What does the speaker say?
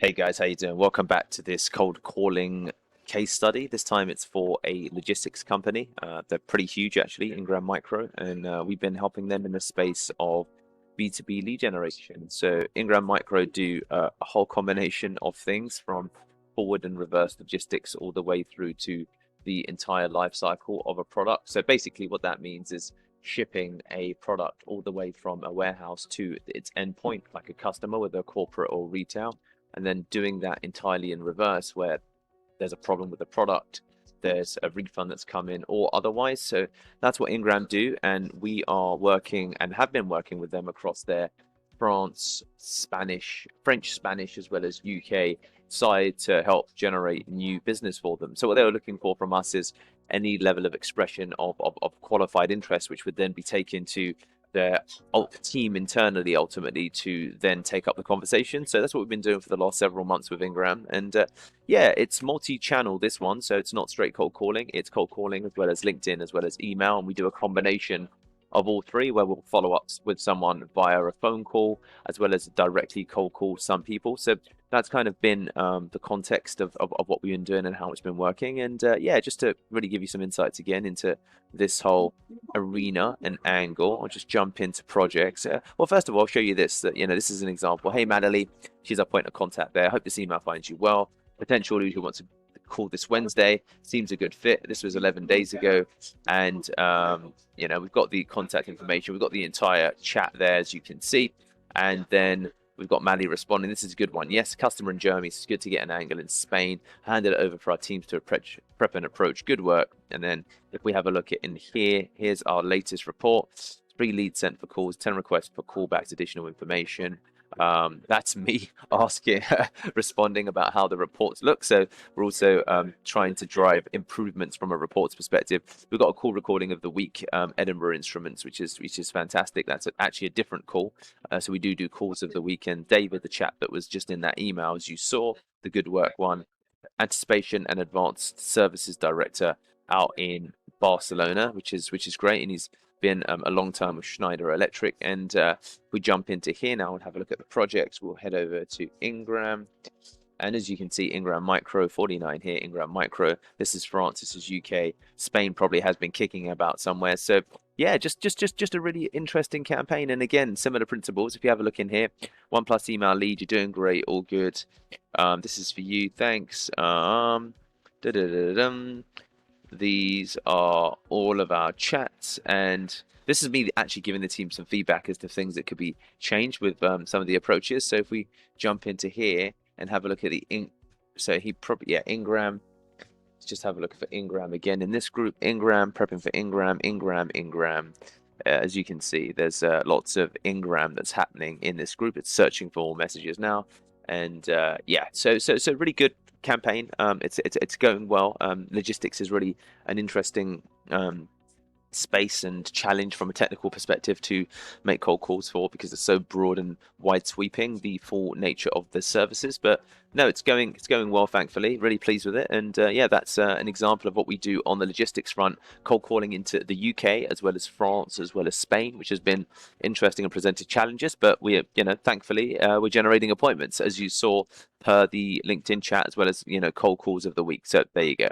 Hey guys, how you doing? Welcome back to this cold calling case study. This time it's for a logistics company. They're pretty huge actually, Ingram Micro, and we've been helping them in the space of B2B lead generation. So Ingram Micro do a whole combination of things from forward and reverse logistics all the way through to the entire life cycle of a product. So basically what that means is shipping a product all the way from a warehouse to its endpoint, like a customer, whether corporate or retail, and then doing that entirely in reverse where there's a problem with the product, there's a refund that's come in or otherwise. So that's what Ingram do, and we are working and have been working with them across their French, Spanish, as well as UK side to help generate new business for them. So what they were looking for from us is any level of expression of qualified interest, which would then be taken to their team internally ultimately to then take up the conversation. So that's what we've been doing for the last several months with Ingram. And yeah, it's multi-channel, this one. So it's not straight cold calling. It's cold calling as well as LinkedIn, as well as email. And we do a combination of all three where we'll follow up with someone via a phone call as well as directly cold call some people. So that's kind of been the context of what we've been doing and how it's been working. And yeah, just to really give you some insights again into this whole arena and angle, I'll just jump into projects. Well, first of all, I'll show you this. That this is an example. Hey, Madeline, she's our point of contact there. I hope this email finds you well. Potential who wants to call this Wednesday seems a good fit. This was 11 days ago, and we've got the contact information. We've got the entire chat there, as you can see, and then we've got Maddie responding. This is a good one. Yes, customer in Germany. So it's good to get an angle in Spain. Handed it over for our teams to prep and approach. Good work. And then if we have a look at in here, here's our latest report. 3 leads sent for calls, 10 requests for callbacks, additional information. That's me asking, responding about how the reports look. So we're also trying to drive improvements from a reports perspective. We've got a call recording of the week, Edinburgh Instruments, which is fantastic. That's actually a different call. So we do calls of the weekend. David, the chap that was just in that email, as you saw, the good work one, anticipation and advanced services director out in Barcelona, which is great, and he's been a long time with Schneider Electric. And we jump into here now and have a look at the projects. We'll head over to Ingram. And as you can see, Ingram Micro 49 here, Ingram Micro. This is France, this is UK. Spain probably has been kicking about somewhere. So yeah, just a really interesting campaign. And again, similar principles. If you have a look in here, 1+ email lead, you're doing great, all good. This is for you, thanks. These are all of our chats, and this is me actually giving the team some feedback as to things that could be changed with some of the approaches. So if we jump into here and have a look at Ingram. Let's just have a look for Ingram again in this group. Ingram, prepping for Ingram. As you can see, there's lots of Ingram that's happening in this group. It's searching for all messages now, and yeah, so really good campaign. It's going well. Logistics is really an interesting space and challenge from a technical perspective to make cold calls for, because it's so broad and wide sweeping, the full nature of the services. But no, it's going well, thankfully. Really pleased with it. And yeah, that's an example of what we do on the logistics front, cold calling into the UK as well as France as well as Spain, which has been interesting and presented challenges. But we, thankfully, we're generating appointments, as you saw per the LinkedIn chat, as well as cold calls of the week. So there you go.